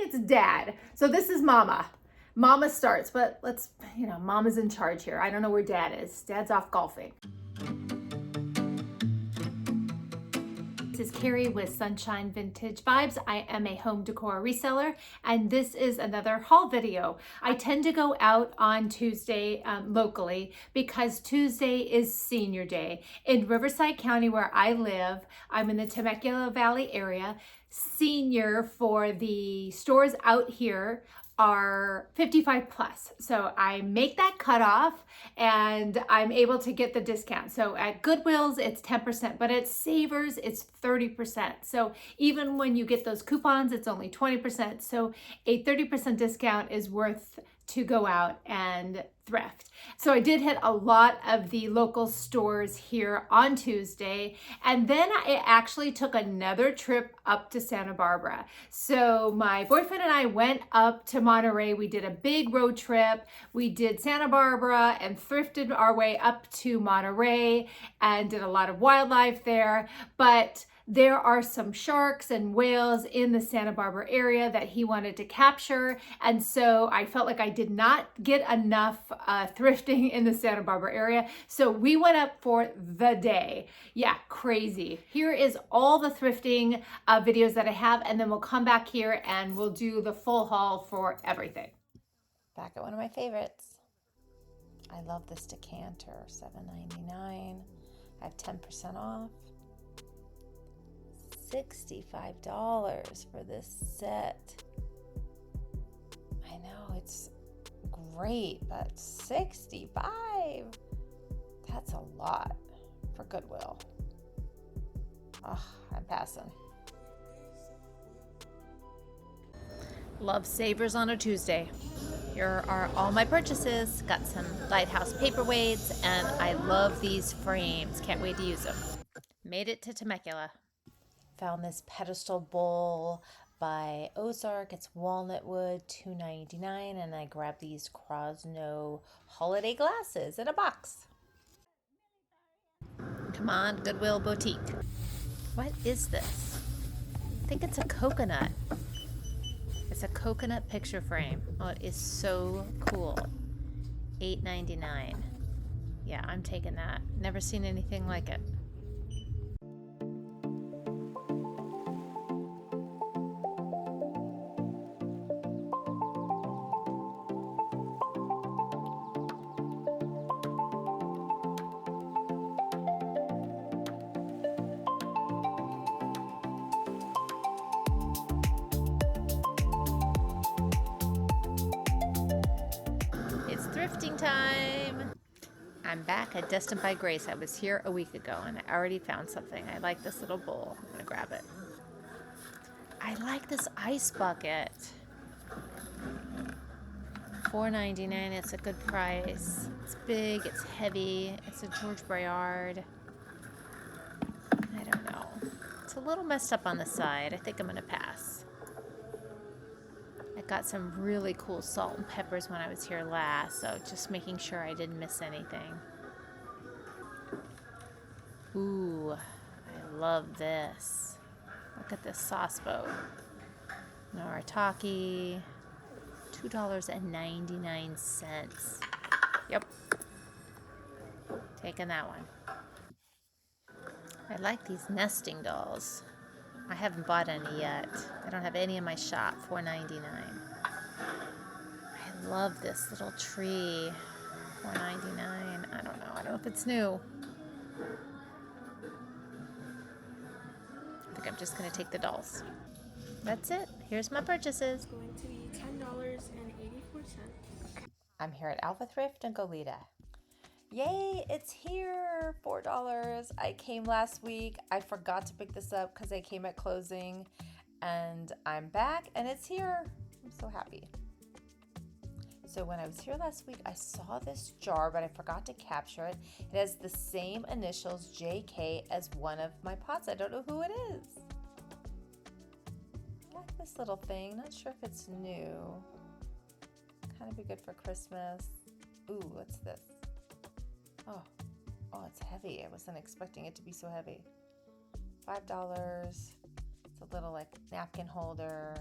it's dad. So this is mama. Mama starts, but let's, mama's in charge here. I don't know where dad is. Dad's off golfing. This is Carrie with Sunshine Vintage Vibes. I am a home decor reseller, and this is another haul video. I tend to go out on Tuesday locally because Tuesday is senior day. In Riverside County, where I live, I'm in the Temecula Valley area. Senior for the stores out here are 55 plus. So I make that cutoff and I'm able to get the discount. So at Goodwill's, it's 10%, but at Savers, it's 30%. So even when you get those coupons, it's only 20%. So a 30% discount is worth to go out and thrift. So I did hit a lot of the local stores here on Tuesday, and then I actually took another trip up to Santa Barbara. So my boyfriend and I went up to Monterey. We did a big road trip. We did Santa Barbara and thrifted our way up to Monterey and did a lot of wildlife there. But there are some sharks and whales in the Santa Barbara area that he wanted to capture. And so I felt like I did not get enough thrifting in the Santa Barbara area. So we went up for the day. Yeah, crazy. Here is all the thrifting videos that I have, and then we'll come back here and we'll do the full haul for everything. Back at one of my favorites. I love this decanter, $7.99. I have 10% off. $65 for this set. I know it's great, but $65? That's a lot for Goodwill. Oh, I'm passing. Love Savers on a Tuesday. Here are all my purchases. Got some lighthouse paperweights, and I love these frames. Can't wait to use them. Made it to Temecula. Found this pedestal bowl by Ozark. It's walnut wood, $2.99, and I grabbed these Crosno holiday glasses in a box. Come on, Goodwill Boutique. What is this? I think it's a coconut. It's a coconut picture frame. Oh, it is so cool. $8.99. Yeah, I'm taking that. Never seen anything like it. It's thrifting time. I'm back at Destined by Grace. I was here a week ago and I already found something. I like this little bowl. I'm gonna grab it. I like this ice bucket. $4.99. It's a good price. It's big, it's heavy. It's a George Braillard. I don't know. It's a little messed up on the side. I think I'm gonna pass. I got some really cool salt and peppers when I was here last, so just making sure I didn't miss anything. Ooh, I love this. Look at this sauce boat. Noritake, $2.99. Yep. Taking that one. I like these nesting dolls. I haven't bought any yet. I don't have any in my shop. $4.99. I love this little tree. $4.99. I don't know. I don't know if it's new. I think I'm just going to take the dolls. That's it. Here's my purchases. It's going to be $10.84. I'm here at Alpha Thrift in Goleta. Yay, it's here, $4. I came last week. I forgot to pick this up because I came at closing, and I'm back and it's here. I'm so happy. So when I was here last week, I saw this jar, but I forgot to capture it. It has the same initials, JK, as one of my pots. I don't know who it is. I like this little thing. Not sure if it's new. Kind of be good for Christmas. Ooh, what's this? Oh, it's heavy. I wasn't expecting it to be so heavy. $5. It's a little like napkin holder.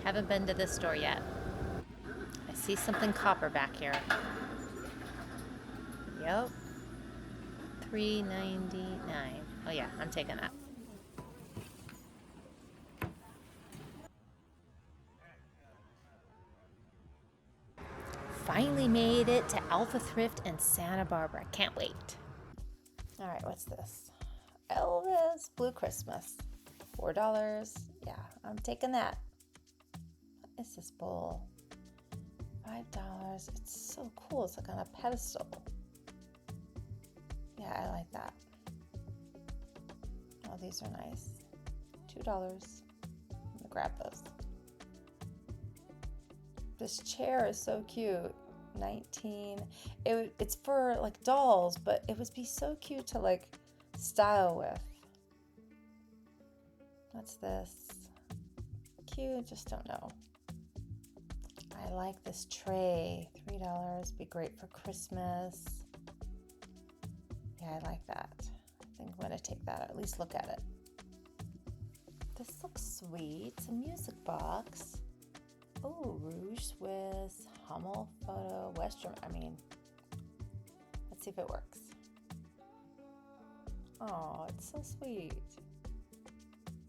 Haven't been to this store yet. I see something copper back here. Yep. $3.99. Oh yeah, I'm taking that. Finally made it to Alpha Thrift in Santa Barbara. Can't wait. All right, what's this? Elvis Blue Christmas. $4. Yeah, I'm taking that. What is this bowl? $5. It's so cool. It's like on a pedestal. Yeah, I like that. Oh, these are nice. $2. I'm gonna grab those. This chair is so cute. 19. It's for like dolls, but it would be so cute to like style with. What's this? Cute, just don't know. I like this tray. $3. Be great for Christmas. Yeah, I like that. I think I'm gonna take that, or at least look at it. This looks sweet. It's a music box. Oh, Rouge Swiss, Hummel Photo, Western. Let's see if it works. Oh, it's so sweet.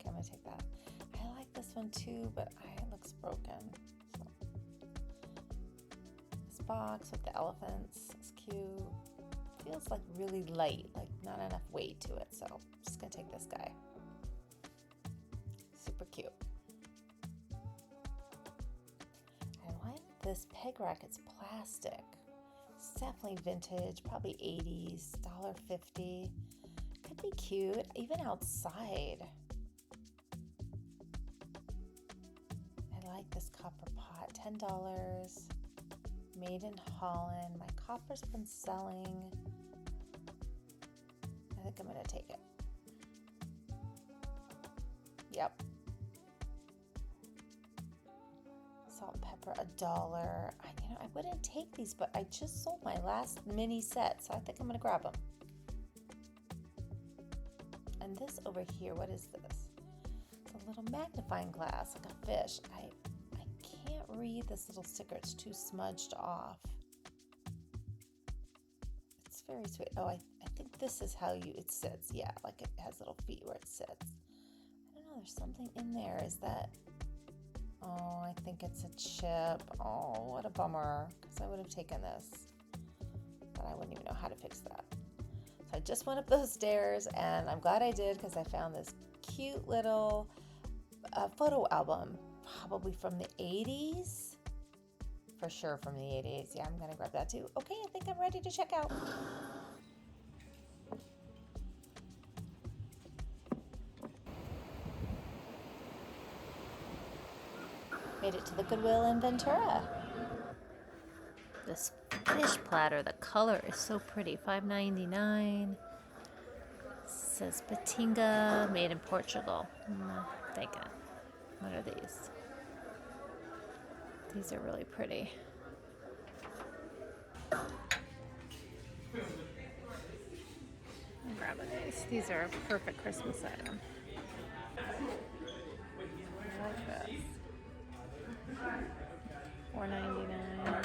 Okay, I'm gonna take that. I like this one too, but it looks broken. So. This box with the elephants is cute. Feels like really light, like not enough weight to it. So I'm just gonna take this guy. Super cute. I like this peg rack. It's plastic. It's definitely vintage, probably 80s, $1.50. Could be cute, even outside. I like this copper pot, $10. Made in Holland. My copper's been selling. I think I'm gonna take it. Yep. Salt and pepper, $1. I wouldn't take these, but I just sold my last mini set, so I think I'm gonna grab them. And this over here, what is this? It's a little magnifying glass, like a fish. I can't read this little sticker. It's too smudged off. It's very sweet. Oh, I think this is how it sits. Yeah, like it has little feet where it sits. I don't know. There's something in there. Is that? Oh, I think it's a chip. Oh, what a bummer. Because I would have taken this. But I wouldn't even know how to fix that. So I just went up those stairs, and I'm glad I did because I found this cute little photo album, probably from the 80s. For sure from the 80s. Yeah, I'm going to grab that too. Okay, I think I'm ready to check out. Made it to the Goodwill in Ventura. This fish platter, the color is so pretty. $5.99. Says Patinga, made in Portugal. I'm thinking, what are these? These are really pretty. I'm grabbing these. These are a perfect Christmas item. I like this. $4.99.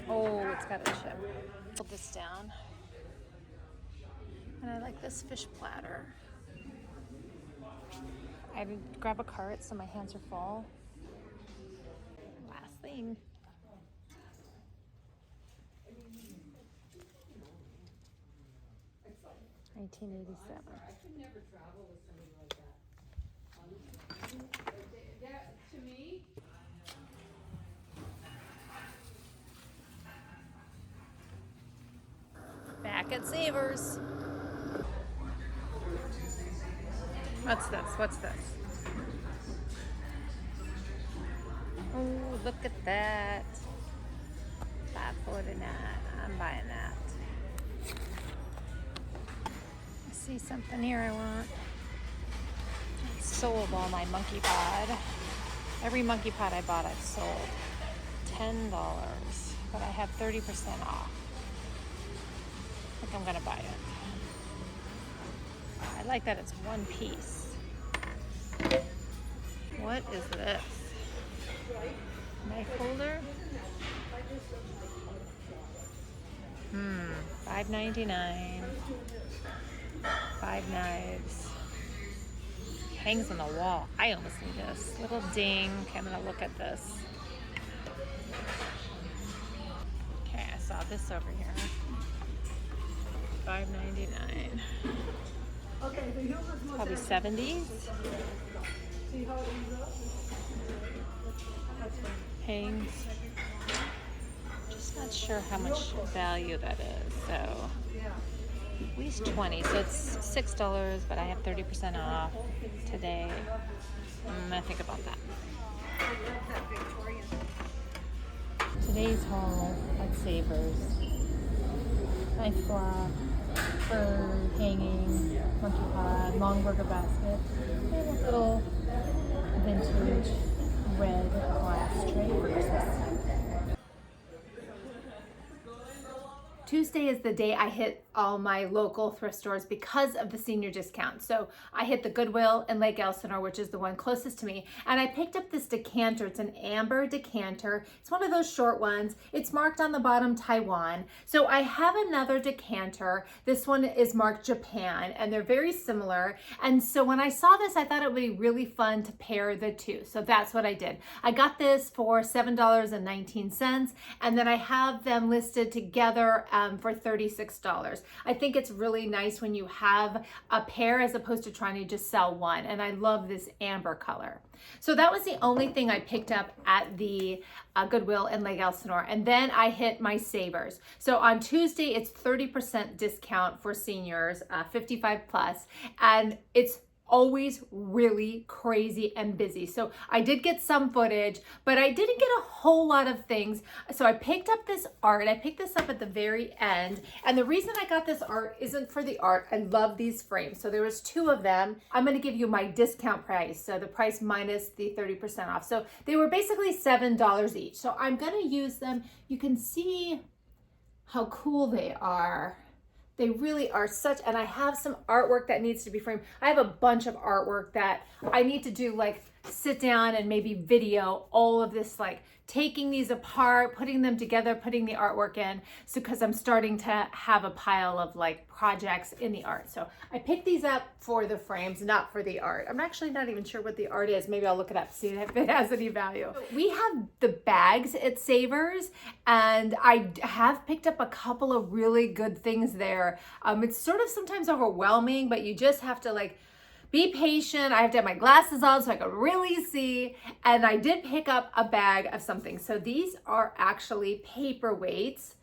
Oh, it's got a chip. Put this down. And I like this fish platter. I had to grab a cart so my hands are full. Last thing. $19.87. Back at Savers. What's this? What's this? Oh, look at that. $5.49. I'm buying that. I see something here I want. I sold all my monkey pod. Every monkey pod I bought, I've sold. $10. But I have 30% off. I think I'm gonna buy it. I like that it's one piece. What is this? Knife holder. $5.99. 5 knives. Hangs on the wall. I almost need this. Little ding. Okay, I'm gonna look at this. Okay, I saw this over here. $5.99. Probably 70s. Hangs. Just not sure how much value that is. So at least 20. So it's $6, but I have 30% off today. I'm gonna think about that. Today's haul at Savers. Nice block, bird hanging, monkey pod, long burger basket, and a little vintage red glass tray for Christmas. Tuesday is the day I hit all my local thrift stores because of the senior discount. So I hit the Goodwill in Lake Elsinore, which is the one closest to me. And I picked up this decanter. It's an amber decanter. It's one of those short ones. It's marked on the bottom Taiwan. So I have another decanter. This one is marked Japan, and they're very similar. And so when I saw this, I thought it would be really fun to pair the two. So that's what I did. I got this for $7.19, and then I have them listed together for $36. I think it's really nice when you have a pair as opposed to trying to just sell one. And I love this amber color. So that was the only thing I picked up at the Goodwill in Lake Elsinore. And then I hit my Savers. So on Tuesday, it's 30% discount for seniors, 55 plus. And it's always really crazy and busy. So I did get some footage, but I didn't get a whole lot of things. So I picked up this art. I picked this up at the very end. And the reason I got this art isn't for the art. I love these frames. So there was 2 of them. I'm going to give you my discount price. So the price minus the 30% off. So they were basically $7 each. So I'm going to use them. You can see how cool they are. They really are such, and I have some artwork that needs to be framed. I have a bunch of artwork that I need to do, like sit down and maybe video all of this, like taking these apart, putting them together, putting the artwork in. So, because I'm starting to have a pile of like projects in the art. So I picked these up for the frames, not for the art. I'm actually not even sure what the art is. Maybe I'll look it up, see if it has any value. We have the bags at Savers, and I have picked up a couple of really good things there. It's sort of sometimes overwhelming, but you just have to like be patient. I have to have my glasses on so I can really see. And I did pick up a bag of something. So these are actually paperweights.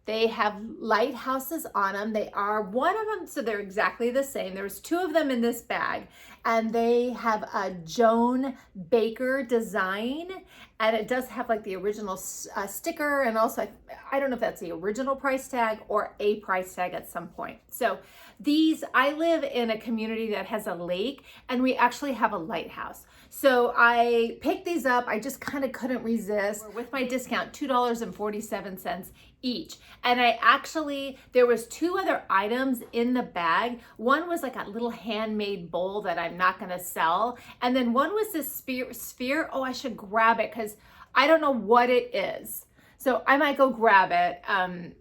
They have lighthouses on them. They are one of them, so they're exactly the same. There's 2 of them in this bag, and they have a Joan Baker design, and it does have like the original sticker, and also I don't know if that's the original price tag or a price tag at some point. So these, I live in a community that has a lake, and we actually have a lighthouse. So I picked these up. I just kind of couldn't resist. With my discount, $2.47 each. And I actually, there was 2 other items in the bag. One was like a little handmade bowl that I'm not gonna sell. And then one was this sphere. Oh, I should grab it because I don't know what it is. So I might go grab it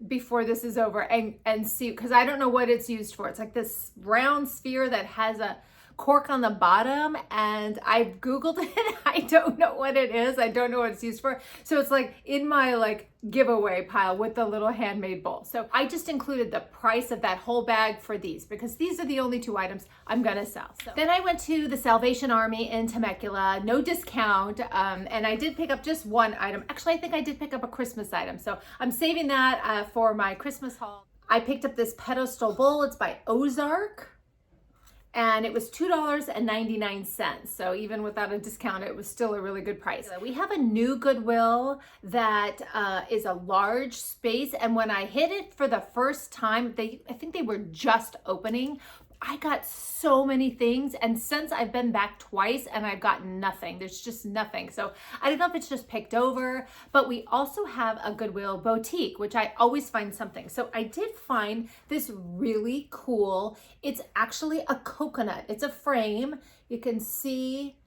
before this is over and see, because I don't know what it's used for. It's like this round sphere that has a cork on the bottom, and I've Googled it. I don't know what it is. I don't know what it's used for. So it's like in my like giveaway pile with the little handmade bowl. So I just included the price of that whole bag for these because these are the only 2 items I'm gonna sell. So then I went to the Salvation Army in Temecula, no discount, and I did pick up just 1 item. Actually, I think I did pick up a Christmas item. So I'm saving that for my Christmas haul. I picked up this pedestal bowl. It's by Ozark. And it was $2.99. So even without a discount, it was still a really good price. We have a new Goodwill that is a large space. And when I hit it for the first time, I think they were just opening. I got so many things, and since I've been back twice and I've got nothing, there's just nothing. So I don't know if it's just picked over, but we also have a Goodwill boutique, which I always find something. So I did find this really cool, it's actually a coconut. It's a frame. You can see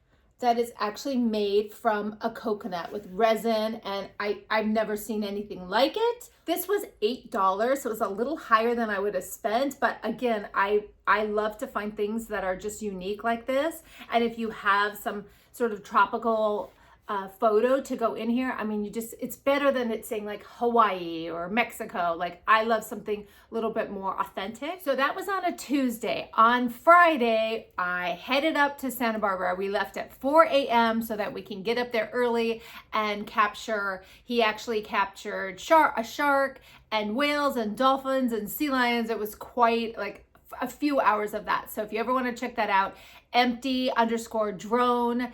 that is actually made from a coconut with resin, and I've never seen anything like it. This was $8, so it was a little higher than I would have spent, but again, I love to find things that are just unique like this. And if you have some sort of tropical photo to go in here, I mean, it's better than it saying like Hawaii or Mexico. Like, I love something a little bit more authentic. So that was on a Tuesday. On Friday, I headed up to Santa Barbara. We left at 4 a.m. so that we can get up there early and capture. He actually captured a shark and whales and dolphins and sea lions. It was quite like a few hours of that. So if you ever want to check that out, empty_drone.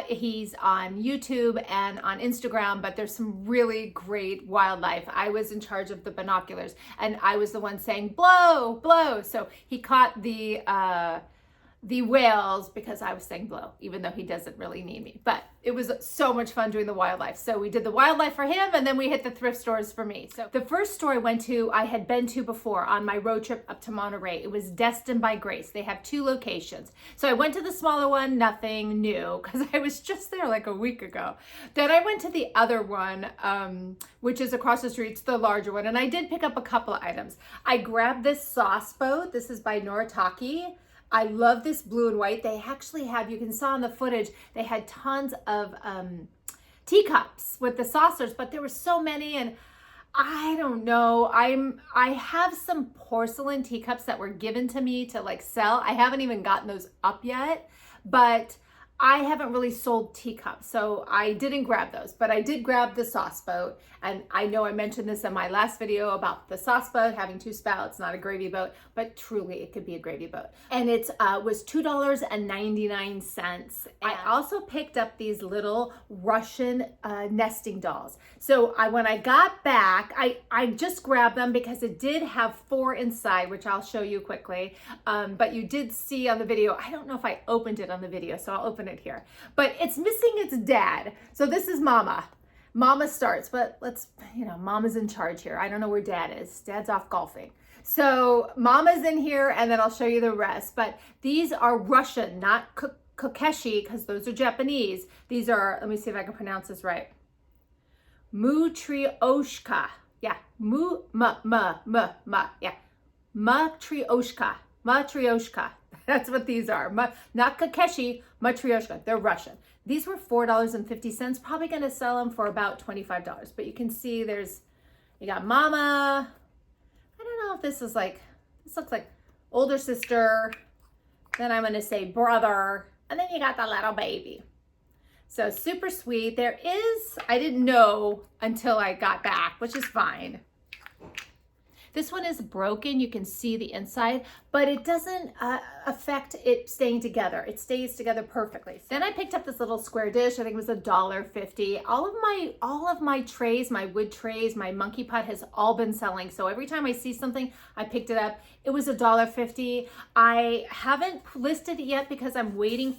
He's on YouTube and on Instagram, but there's some really great wildlife. I was in charge of the binoculars and I was the one saying, blow, blow. So he caught the whales because I was saying blow, even though he doesn't really need me. But it was so much fun doing the wildlife. So we did the wildlife for him, and then we hit the thrift stores for me. So the first store I went to, I had been to before on my road trip up to Monterey. It was Destined by Grace. They have 2 locations. So I went to the smaller one, nothing new, because I was just there like a week ago. Then I went to the other one, which is across the street. It's the larger one. And I did pick up a couple of items. I grabbed this sauce boat. This is by Murrieta. I love this blue and white. They actually have, you can saw in the footage, they had tons of teacups with the saucers, but there were so many, and I don't know. I have some porcelain teacups that were given to me to like sell. I haven't even gotten those up yet, but I haven't really sold teacups, so I didn't grab those, but I did grab the sauce boat. And I know I mentioned this in my last video about the sauce boat having 2 spouts, not a gravy boat, but truly it could be a gravy boat. And it was $2.99. I also picked up these little Russian nesting dolls. So when I got back, I just grabbed them because it did have 4 inside, which I'll show you quickly. But you did see on the video, I don't know if I opened it on the video, so I'll open it here. But it's missing its dad. So this is Mama. Mama starts, but let's, Mama's in charge here. I don't know where Dad is. Dad's off golfing. So Mama's in here, and then I'll show you the rest. But these are Russian, not kokeshi, because those are Japanese. These are, let me see if I can pronounce this right. Matryoshka. Yeah. Yeah. Matryoshka. That's what these are. Not kokeshi, matryoshka. They're Russian. These were $4.50. Probably going to sell them for about $25. But you can see you got Mama. I don't know if this looks like older sister. Then I'm going to say brother. And then you got the little baby. So super sweet. I didn't know until I got back, which is fine. This one is broken. You can see the inside, but it doesn't affect it staying together. It stays together perfectly. Then I picked up this little square dish. I think it was $1.50. All of my trays, my wood trays, my monkey pot has all been selling. So every time I see something, I picked it up. It was $1.50. I haven't listed it yet because I'm waiting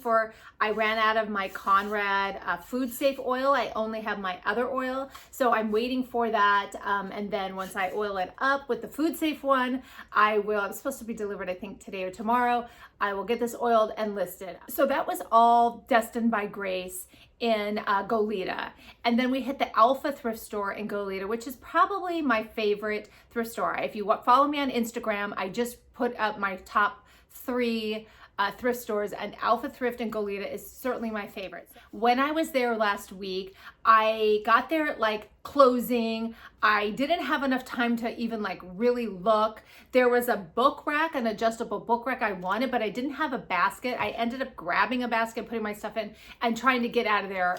I ran out of my Conrad food safe oil. I only have my other oil. So I'm waiting for that. And then once I oil it up with the food safe one, I'm supposed to be delivered, I think today or tomorrow. I will get this oiled and listed. So that was all Destined by Grace in Goleta. And then we hit the Alpha Thrift store in Goleta, which is probably my favorite thrift store. If you follow me on Instagram, I just put up my top 3 thrift stores, and Alpha Thrift in Goleta is certainly my favorite. When I was there last week, I got there at like closing. I didn't have enough time to even like really look. There was a book rack, an adjustable book rack I wanted, but I didn't have a basket. I ended up grabbing a basket, putting my stuff in, and trying to get out of there,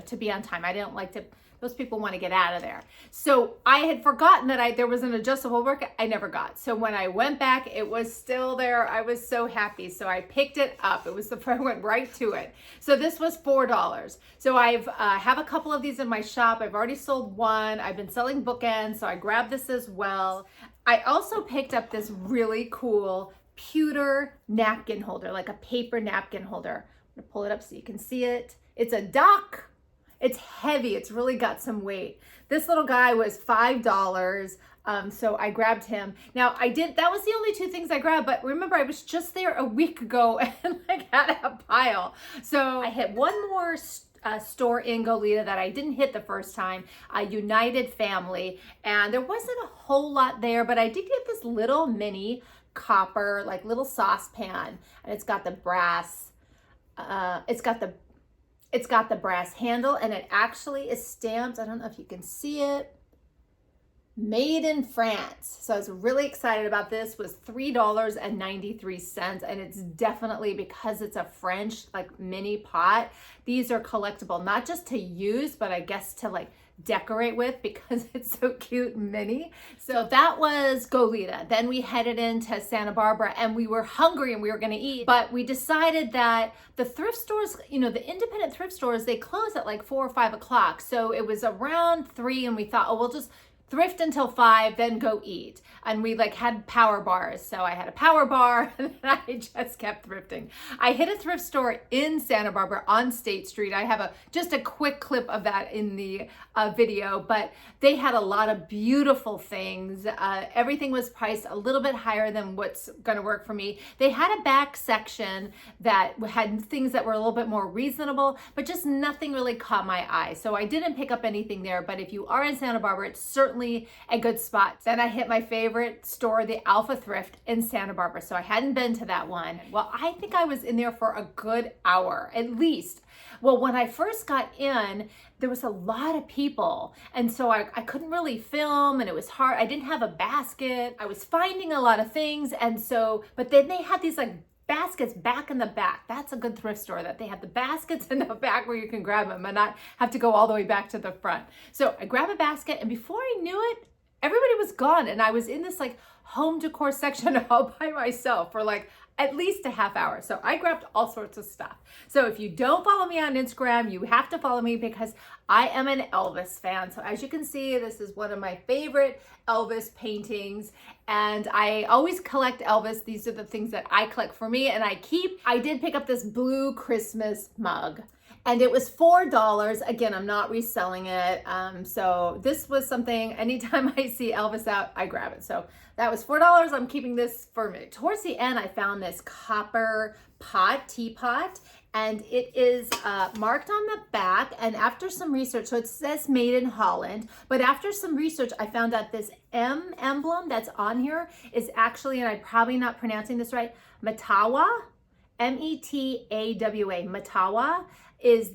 to be on time. I didn't like to. Those people want to get out of there. So I had forgotten that there was an adjustable book I never got. So when I went back, it was still there. I was so happy. So I picked it up. I went right to it. So this was $4. So I have a couple of these in my shop. I've already sold one. I've been selling bookends, so I grabbed this as well. I also picked up this really cool pewter napkin holder, like a paper napkin holder. I'm gonna pull it up so you can see it. It's a duck. It's heavy. It's really got some weight. This little guy was $5. So I grabbed him. Now that was the only two things I grabbed, but remember I was just there a week ago and like had a pile. So I hit one more store in Goleta that I didn't hit the first time, United Family, and there wasn't a whole lot there, but I did get this little mini copper, like little saucepan, and it's got the brass, it's got the brass handle, and it actually is stamped. I don't know if you can see it. Made in France. So I was really excited about this. Was $3.93, and it's definitely, because it's a French like mini pot, these are collectible, not just to use, but I guess to like decorate with, because it's so cute and mini. So that was Goleta. Then we headed into Santa Barbara, and we were hungry and we were going to eat, but we decided that the thrift stores, you know, the independent thrift stores, they close at like 4 or 5 o'clock. So it was around 3, and we thought, oh, we'll just thrift until 5, then go eat. And we like had power bars. So I had a power bar and I just kept thrifting. I hit a thrift store in Santa Barbara on State Street. I have just a quick clip of that in the video, but they had a lot of beautiful things. Everything was priced a little bit higher than what's gonna work for me. They had a back section that had things that were a little bit more reasonable, but just nothing really caught my eye. So I didn't pick up anything there, but if you are in Santa Barbara, it's certainly a good spot. Then I hit my favorite store, the Alpha Thrift in Santa Barbara. So I hadn't been to that one. Well, I think I was in there for a good hour at least. Well, when I first got in, there was a lot of people. And so I couldn't really film, and it was hard. I didn't have a basket. I was finding a lot of things. And so, but then they had these like baskets back in the back. That's a good thrift store, that they have the baskets in the back where you can grab them and not have to go all the way back to the front. So I grab a basket, and before I knew it, everybody was gone. And I was in this like home decor section all by myself for like at least a half hour. So I grabbed all sorts of stuff. So if you don't follow me on Instagram, you have to follow me, because I am an Elvis fan. So as you can see, this is one of my favorite Elvis paintings, and I always collect Elvis. These are the things that I collect for me and I keep. I did pick up this blue Christmas mug, and it was $4. Again, I'm not reselling it. So this was something, anytime I see Elvis out, I grab it. So that was $4. I'm keeping this for me. Towards the end, I found this copper teapot, and it is marked on the back. And after some research, so it says made in Holland, but after some research, I found out this M emblem that's on here is actually, and I'm probably not pronouncing this right, Metawa, Metawa, Metawa is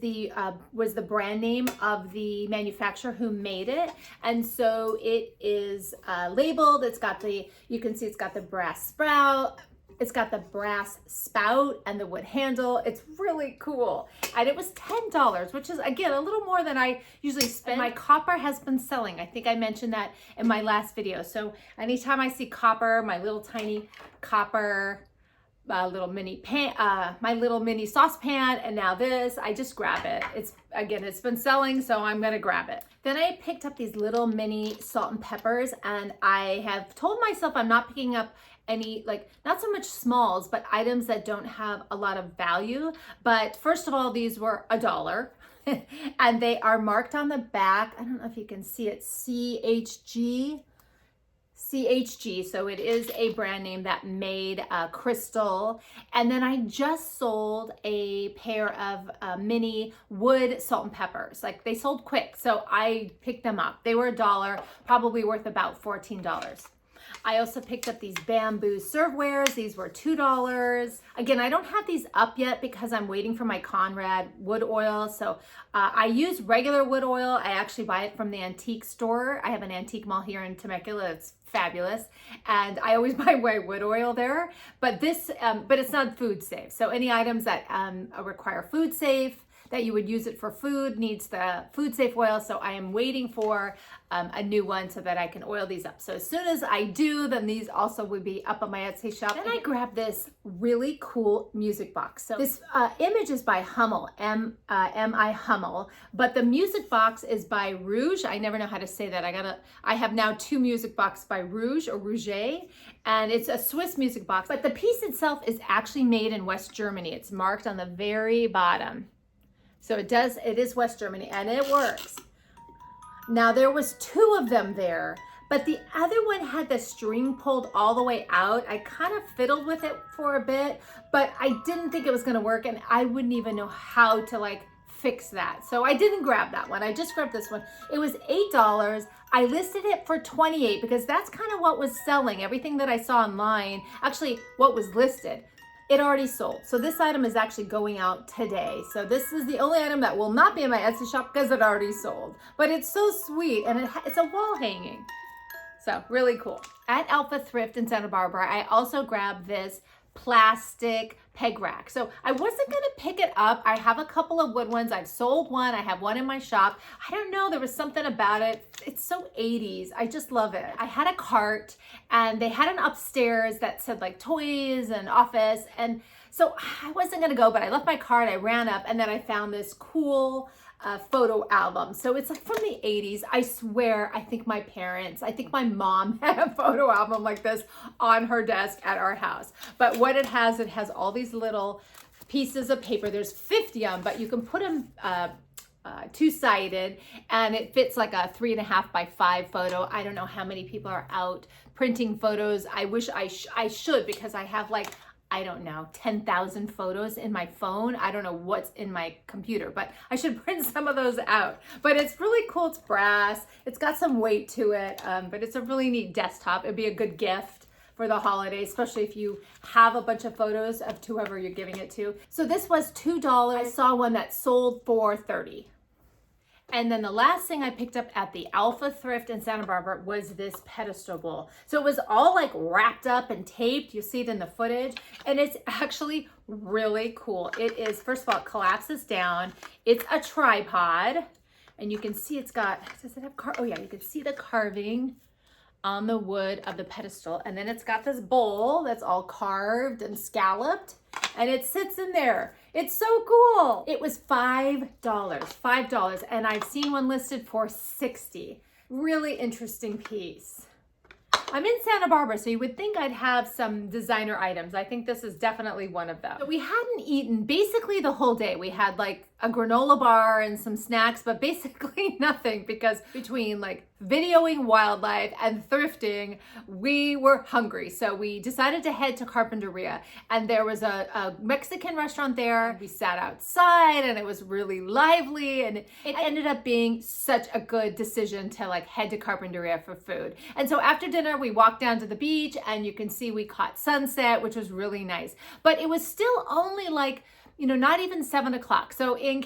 was the brand name of the manufacturer who made it. And so it is labeled. It's got you can see it's got the brass spout. It's got the brass spout and the wood handle. It's really cool. And it was $10, which is, again, a little more than I usually spend. My copper has been selling. I think I mentioned that in my last video. So anytime I see copper, my little tiny copper, little mini my little mini saucepan, and now this, I just grab it. It's been selling, so I'm gonna grab it. Then I picked up these little mini salt and peppers, and I have told myself I'm not picking up any, like, not so much smalls, but items that don't have a lot of value. But first of all, these were $1. And they are marked on the back. I don't know if you can see it, CHG. So it is a brand name that made crystal. And then I just sold a pair of mini wood salt and peppers. Like, they sold quick, so I picked them up. They were $1, probably worth about $14. I also picked up these bamboo servewares. These were $2. Again, I don't have these up yet because I'm waiting for my Conrad wood oil. So I use regular wood oil. I actually buy it from the antique store. I have an antique mall here in Temecula. It's fabulous. And I always buy my wood oil there. But but it's not food safe. So any items that require food safe, that you would use it for food, needs the food safe oil. So I am waiting for a new one so that I can oil these up. So as soon as I do, then these also would be up on my Etsy shop. Then I grabbed this really cool music box. So this image is by Hummel, M-I Hummel, but the music box is by Rouge. I never know how to say that. I have now 2 music boxes by Rouge or Rouget, and it's a Swiss music box, but the piece itself is actually made in West Germany. It's marked on the very bottom. So it is West Germany, and it works. Now there was 2 of them there, but the other one had the string pulled all the way out. I kind of fiddled with it for a bit, but I didn't think it was gonna work, and I wouldn't even know how to like fix that. So I didn't grab that one. I just grabbed this one. It was $8. I listed it for $28 because that's kind of what was selling. Everything that I saw online, actually what was listed, it already sold. So this item is actually going out today. So this is the only item that will not be in my Etsy shop because it already sold. But it's so sweet, and it's a wall hanging. So really cool. At Alpha Thrift in Santa Barbara, I also grabbed this plastic peg rack. So I wasn't gonna pick it up. I have a couple of wood ones. I've sold one. I have one in my shop. I don't know, there was something about it. It's so 80s. I just love it. I had a cart, and they had an upstairs that said like toys and office. And so I wasn't gonna go, but I left my cart, I ran up, and then I found this cool photo album. So it's like from the 80s. I swear, I think my mom had a photo album like this on her desk at our house. But what it has all these little pieces of paper. There's 50 of them, but you can put them two-sided, and it fits like a 3.5 by 5 photo. I don't know how many people are out printing photos. I wish I should, because I have like, I don't know, 10,000 photos in my phone. I don't know what's in my computer, but I should print some of those out. But it's really cool. It's brass. It's got some weight to it, but it's a really neat desktop. It'd be a good gift for the holidays, especially if you have a bunch of photos of whoever you're giving it to. So this was $2. I saw one that sold for $30. And then the last thing I picked up at the Alpha Thrift in Santa Barbara was this pedestal bowl. So it was all like wrapped up and taped. You see it in the footage, and it's actually really cool. It is, first of all, it collapses down. It's a tripod, and you can see it's got, does it have oh yeah, you can see the carving on the wood of the pedestal. And then it's got this bowl that's all carved and scalloped, and it sits in there. It's so cool. It was $5, and I've seen one listed for $60. Really interesting piece. I'm in Santa Barbara, so you would think I'd have some designer items. I think this is definitely one of them. But we hadn't eaten basically the whole day. We had like a granola bar and some snacks, but basically nothing, because between like videoing wildlife and thrifting, we were hungry. So we decided to head to Carpinteria, and there was a Mexican restaurant there. We sat outside, and it was really lively, and it ended up being such a good decision to like head to Carpinteria for food. And so after dinner, we walked down to the beach, and you can see we caught sunset, which was really nice. But it was still only like, you know, not even 7 o'clock. So in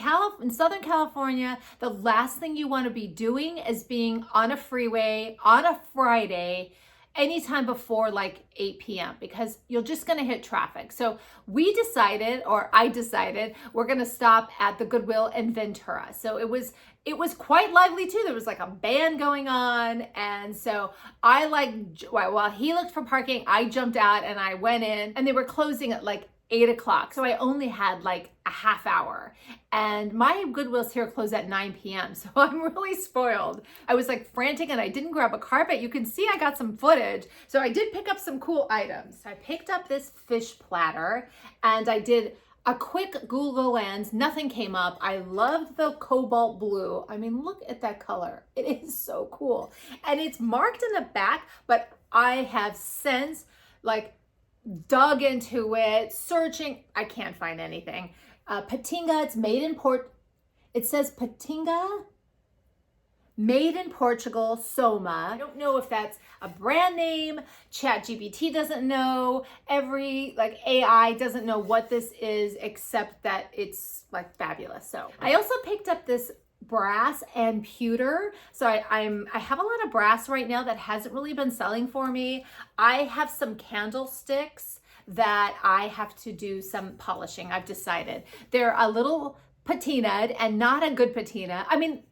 Southern California, the last thing you want to be doing is being on a freeway on a Friday anytime before like 8 p.m. because you're just going to hit traffic. So I decided we're going to stop at the Goodwill in Ventura. So it was quite lively too. There was like a band going on. And so while he looked for parking, I jumped out and I went in, and they were closing at like 8 o'clock. So I only had like a half hour, and my Goodwills here close at 9 p.m. So I'm really spoiled. I was like frantic, and I didn't grab a carpet. You can see I got some footage. So I did pick up some cool items. I picked up this fish platter, and I did a quick Google Lens. Nothing came up. I loved the cobalt blue. I mean, look at that color. It is so cool. And it's marked in the back, but I have since like dug into it, searching. I can't find anything. Patinga, it's made in it says Patinga, made in Portugal, Soma. I don't know if that's a brand name. ChatGPT doesn't know. Every like AI doesn't know what this is, except that it's like fabulous. So I also picked up this brass and pewter. So I have a lot of brass right now that hasn't really been selling for me. I have some candlesticks that I have to do some polishing. I've decided they're a little patinaed, and not a good patina. I mean,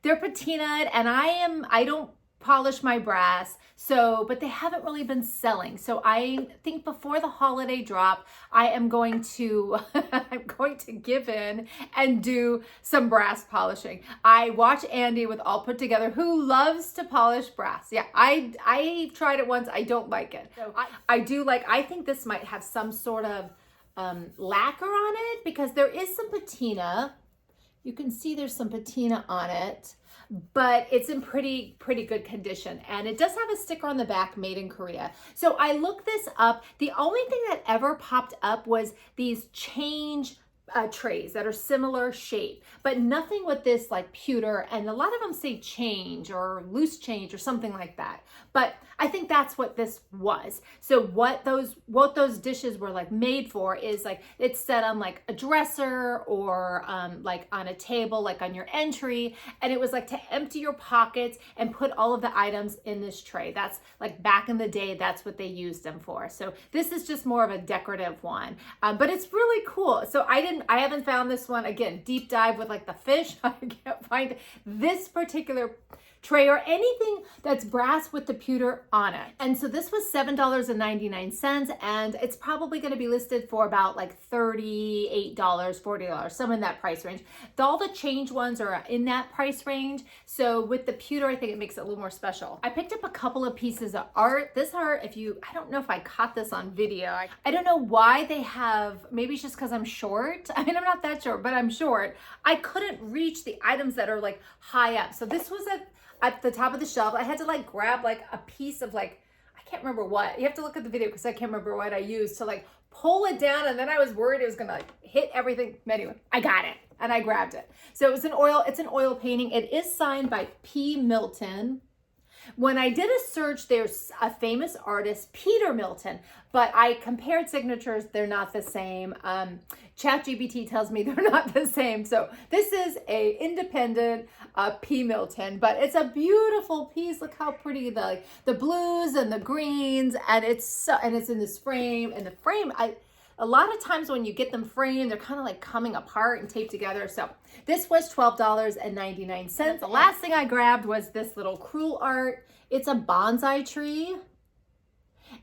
they're patinaed, and I don't polish my brass, but they haven't really been selling. So I think before the holiday drop, I am going to I'm going to give in and do some brass polishing. I watch Andy with All Put Together, who loves to polish brass. Yeah, I tried it once. I don't like it. So I think this might have some sort of lacquer on it, because there is some patina. You can see there's some patina on it, but it's in pretty good condition. And it does have a sticker on the back, made in Korea. So I looked this up. The only thing that ever popped up was these change trays that are similar shape, but nothing with this like pewter, and a lot of them say change or loose change or something like that. But I think that's what this was. So what those dishes were like made for is like it's set on like a dresser or like on a table, like on your entry, and it was like to empty your pockets and put all of the items in this tray. That's like back in the day, that's what they used them for. So this is just more of a decorative one, but it's really cool. So I haven't found this one. Again, deep dive with like the fish. I can't find this particular tray or anything that's brass with the pewter on it. And so this was $7.99, and it's probably going to be listed for about like $38, $40, some in that price range. All the change ones are in that price range. So with the pewter, I think it makes it a little more special. I picked up a couple of pieces of art. This art, I don't know if I caught this on video. I don't know why they have, maybe it's just because I'm short. I mean, I'm not that short, but I'm short. I couldn't reach the items that are like high up. So this was at the top of the shelf. I had to like grab like a piece of like, I can't remember what. You have to look at the video because I can't remember what I used to like pull it down, and then I was worried it was gonna like hit everything. Anyway, I got it and I grabbed it. So it's an oil painting. It is signed by P. Milton. When I did a search, there's a famous artist, Peter Milton, but I compared signatures, they're not the same. ChatGPT tells me they're not the same. So this is a independent P. Milton, but it's a beautiful piece. Look how pretty the blues and the greens, and it's in this frame, and the frame, a lot of times when you get them framed, they're kind of like coming apart and taped together. So this was $12.99. The last thing I grabbed was this little cruel art. It's a bonsai tree.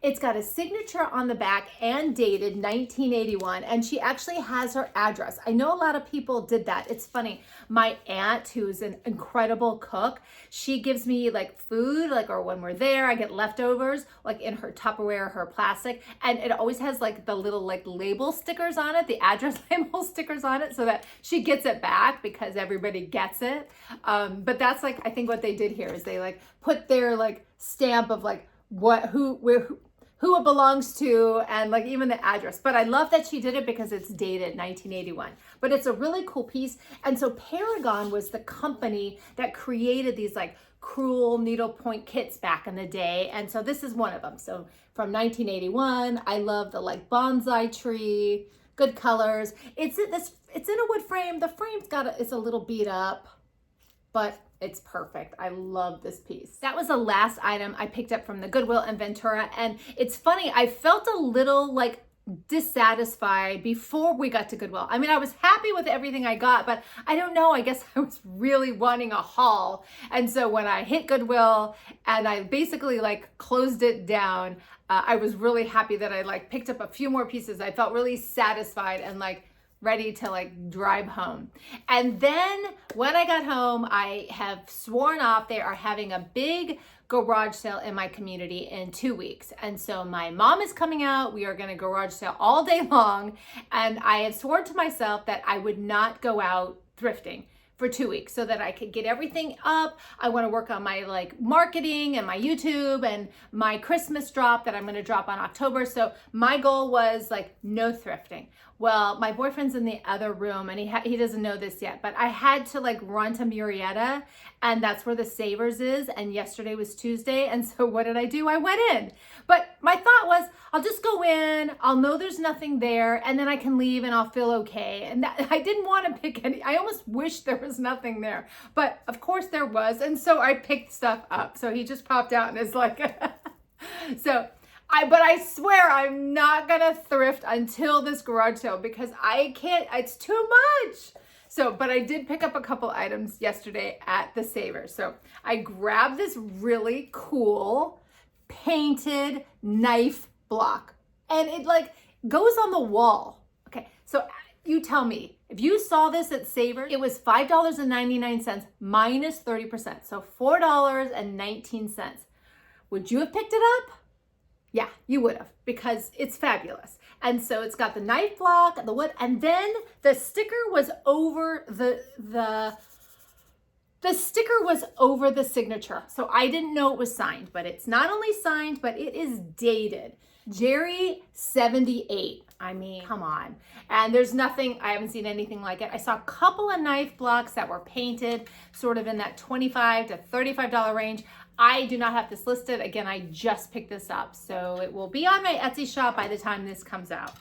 It's got a signature on the back and dated 1981, and she actually has her address. I know a lot of people did that. It's funny. My aunt, who's an incredible cook, she gives me like food, like, or when we're there, I get leftovers, like in her Tupperware, her plastic, and it always has like the little like label stickers on it, the address label stickers on it, so that she gets it back because everybody gets it. But that's like, I think what they did here is they like put their like stamp of like who it belongs to, and like even the address. But I love that she did it because it's dated 1981. But it's a really cool piece. And so Paragon was the company that created these like cruel needlepoint kits back in the day. And so this is one of them. So from 1981, I love the like bonsai tree, good colors. It's in a wood frame. The frame's it's a little beat up, but it's perfect. I love this piece. That was the last item I picked up from the Goodwill and Ventura. And it's funny, I felt a little like dissatisfied before we got to Goodwill. I mean, I was happy with everything I got, but I don't know, I guess I was really wanting a haul. And so when I hit Goodwill and I basically like closed it down, I was really happy that I like picked up a few more pieces. I felt really satisfied and like ready to like drive home. And then when I got home, I have sworn off. They are having a big garage sale in my community in 2 weeks. And so my mom is coming out. We are going to garage sale all day long. And I have sworn to myself that I would not go out thrifting for 2 weeks so that I could get everything up. I want to work on my like marketing and my YouTube and my Christmas drop that I'm going to drop on October. So my goal was like no thrifting. Well, my boyfriend's in the other room and he doesn't know this yet, but I had to like run to Murrieta, and that's where the Savers is. And yesterday was Tuesday. And so what did I do? I went in. But my thought was, I'll just go in, I'll know there's nothing there, and then I can leave and I'll feel okay. And I didn't want to pick any, I almost wish there was nothing there, but of course there was. And so I picked stuff up. So he just popped out and is like, but I swear I'm not gonna thrift until this garage sale because I can't, it's too much. So, but I did pick up a couple items yesterday at the Savers. So I grabbed this really cool painted knife block, and it like goes on the wall. Okay, so you tell me, if you saw this at Savers, it was $5.99 minus 30%, so $4.19. Would you have picked it up? Yeah, you would have, because it's fabulous. And so it's got the knife block, the wood, and then the sticker was over the sticker was over the signature. So I didn't know it was signed, but it's not only signed, but it is dated. Jerry 78. I mean, come on. And there's nothing, I haven't seen anything like it. I saw a couple of knife blocks that were painted sort of in that $25 to $35 range. I do not have this listed. Again, I just picked this up. So it will be on my Etsy shop by the time this comes out.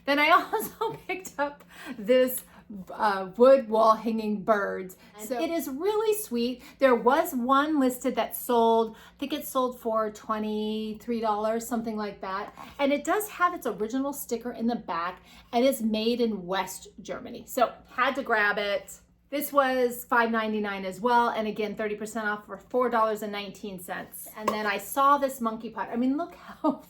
Then I also picked up this wood wall hanging birds. So it is really sweet. There was one listed that sold, I think it sold for $23, something like that. And it does have its original sticker in the back and it's made in West Germany. So had to grab it. This was $5.99 as well. And again, 30% off for $4.19. And then I saw this monkey pot. I mean, look how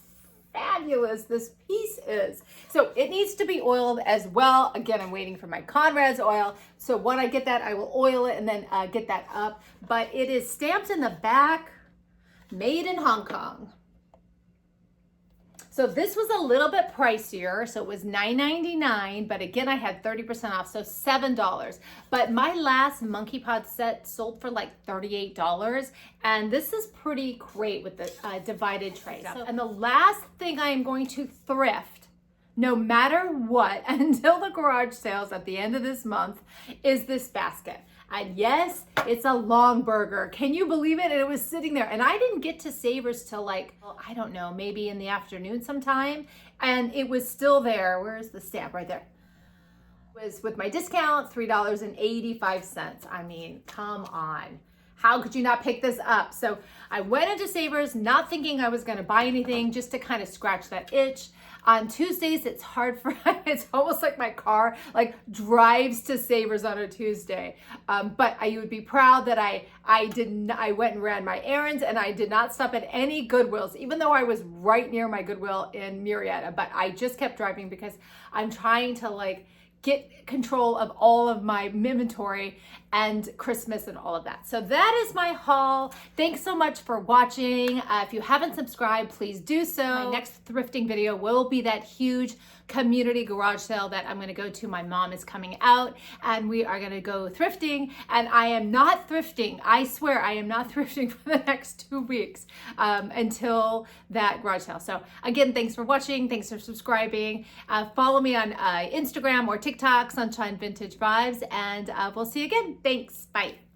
fabulous this piece is. So it needs to be oiled as well. Again, I'm waiting for my Conrad's oil. So when I get that, I will oil it and then get that up. But it is stamped in the back, made in Hong Kong. So this was a little bit pricier. So it was $9.99, but again, I had 30% off, so $7. But my last monkey pod set sold for like $38. And this is pretty great with the divided tray. So, and the last thing I am going to thrift, no matter what, until the garage sales at the end of this month, is this basket. And yes, it's a long burger. Can you believe it? And it was sitting there. And I didn't get to Savers till like, well, I don't know, maybe in the afternoon sometime. And it was still there. Where's the stamp? Right there. It was with my discount, $3.85. I mean, come on. How could you not pick this up? So I went into Savers not thinking I was going to buy anything, just to kind of scratch that itch. On Tuesdays, it's hard for, it's almost like my car like drives to Savers on a Tuesday. But you would be proud that I went and ran my errands and I did not stop at any Goodwills, even though I was right near my Goodwill in Murrieta. But I just kept driving because I'm trying to like get control of all of my inventory and Christmas and all of that. So that is my haul. Thanks so much for watching. If you haven't subscribed, please do so. My next thrifting video will be that huge community garage sale that I'm gonna go to. My mom is coming out and we are gonna go thrifting, and I am not thrifting. I swear I am not thrifting for the next 2 weeks until that garage sale. So again, thanks for watching. Thanks for subscribing. Follow me on Instagram or TikTok, Sunshine Vintage Vibes, and we'll see you again. Thanks. Bye.